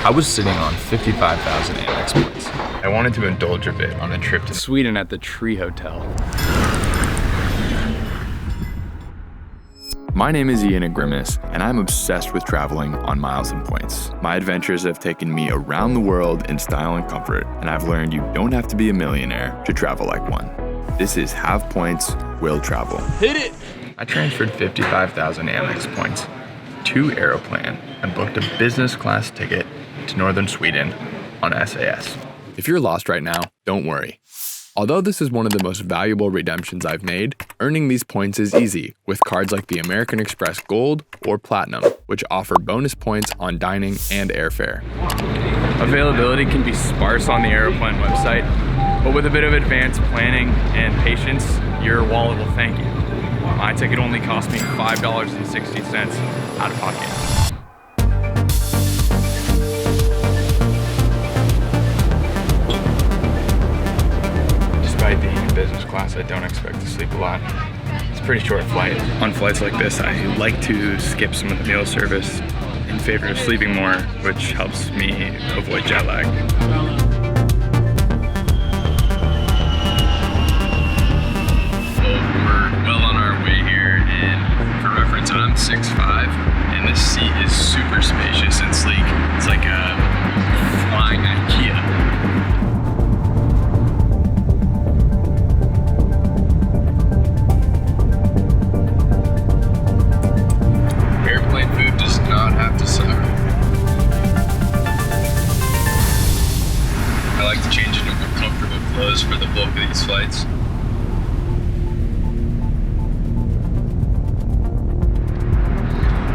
I was sitting on 55,000 Amex points. I wanted to indulge a bit on a trip to Sweden at the Tree Hotel. My name is Ian Agrimis, and I'm obsessed with traveling on miles and points. My adventures have taken me around the world in style and comfort, and I've learned you don't have to be a millionaire to travel like one. This is Have Points, Will Travel. Hit it! I transferred 55,000 Amex points to Aeroplan and booked a business class ticket to northern Sweden on SAS. If you're lost right now, don't worry. Although this is one of the most valuable redemptions I've made, earning these points is easy with cards like the American Express Gold or Platinum, which offer bonus points on dining and airfare. Availability can be sparse on the Aeroplan website, but with a bit of advanced planning and patience, your wallet will thank you. My ticket only cost me $5.60 out of pocket. Despite being in business class, I don't expect to sleep a lot. It's a pretty short flight. On flights like this, I like to skip some of the meal service in favor of sleeping more, which helps me avoid jet lag. I'm 6'5", and this seat is super spacious and sleek. It's like a flying IKEA. Airplane food does not have to suck. I like to change into more comfortable clothes for the bulk of these flights.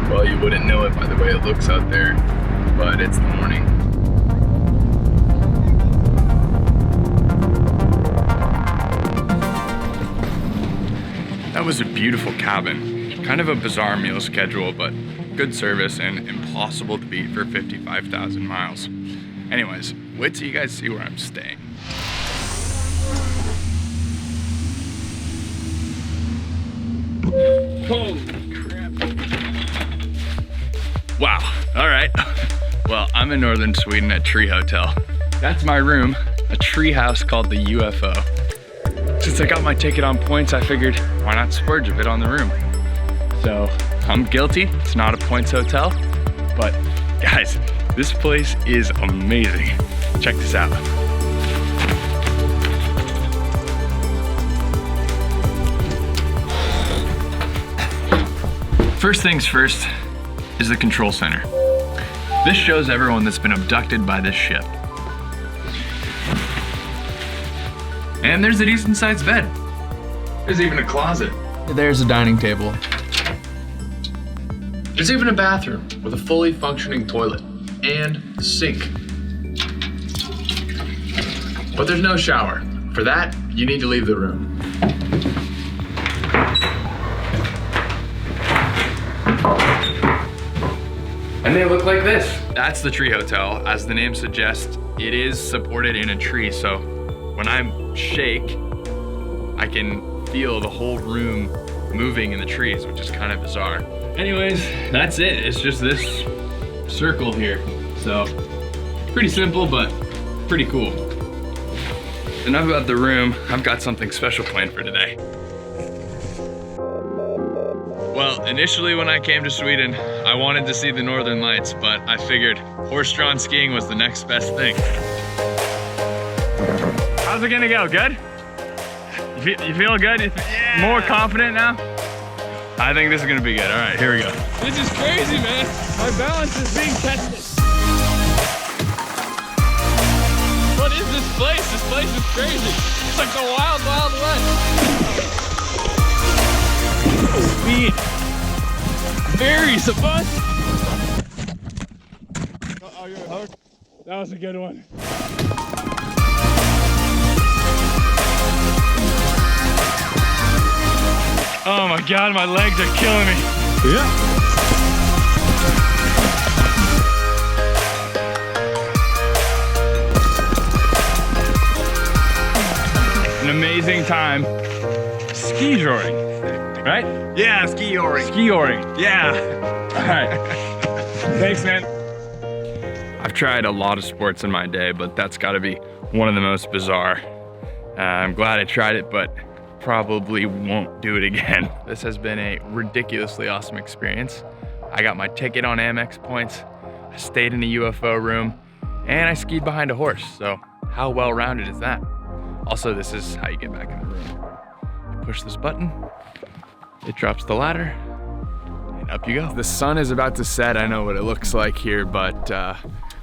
Well, you wouldn't know it by the way it looks out there, but it's the morning. That was a beautiful cabin. Kind of a bizarre meal schedule, but good service and impossible to beat for 55,000 miles. Anyways, wait till you guys see where I'm staying. Holy crap. Wow, all right. Well, I'm in northern Sweden at Tree Hotel. That's my room, a tree house called the UFO. Since I got my ticket on points, I figured why not splurge a bit on the room? So I'm guilty, it's not a points hotel, but guys, this place is amazing. Check this out. First things first, is the control center. This shows everyone that's been abducted by this ship. And there's a decent sized bed. There's even a closet. There's a dining table. There's even a bathroom with a fully functioning toilet and sink. But there's no shower. For that, you need to leave the room. And they look like this. That's the Tree Hotel. As the name suggests, it is supported in a tree. So when I shake, I can feel the whole room moving in the trees, which is kind of bizarre. Anyways, that's it. It's just this circle here. So pretty simple, but pretty cool. Enough about the room. I've got something special planned for today. Well, initially when I came to Sweden, I wanted to see the Northern Lights, but I figured horse-drawn skiing was the next best thing. How's it gonna go? Good? You feel good? Yeah. More confident now? I think this is gonna be good. All right, here we go. This is crazy, man. My balance is being tested. What is this place? This place is crazy. It's like the wild, wild west. Speed. Very fun. That was a good one. Oh my God, my legs are killing me. Yeah. An amazing time skijoring, right? Yeah, skijoring. Skijoring, yeah. All right. Thanks, man. I've tried a lot of sports in my day, but that's gotta be one of the most bizarre. I'm glad I tried it, but probably won't do it again. This has been a ridiculously awesome experience. I got my ticket on Amex points, I stayed in a UFO room, and I skied behind a horse. So how well-rounded is that? Also, this is how you get back in the room. You push this button, it drops the ladder, and up you go. The sun is about to set. I know what it looks like here, but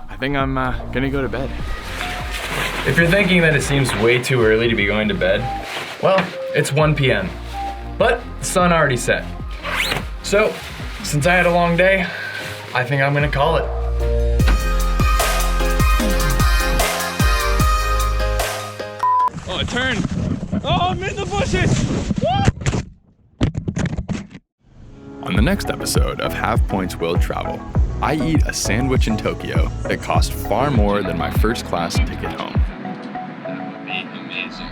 I think I'm gonna go to bed. If you're thinking that it seems way too early to be going to bed, well, it's 1 p.m., but the sun already set. So, since I had a long day, I think I'm gonna call it. Oh, it turned. Oh, I'm in the bushes! On the next episode of Have Points Will Travel, I eat a sandwich in Tokyo that cost far more than my first class ticket home. That would be amazing.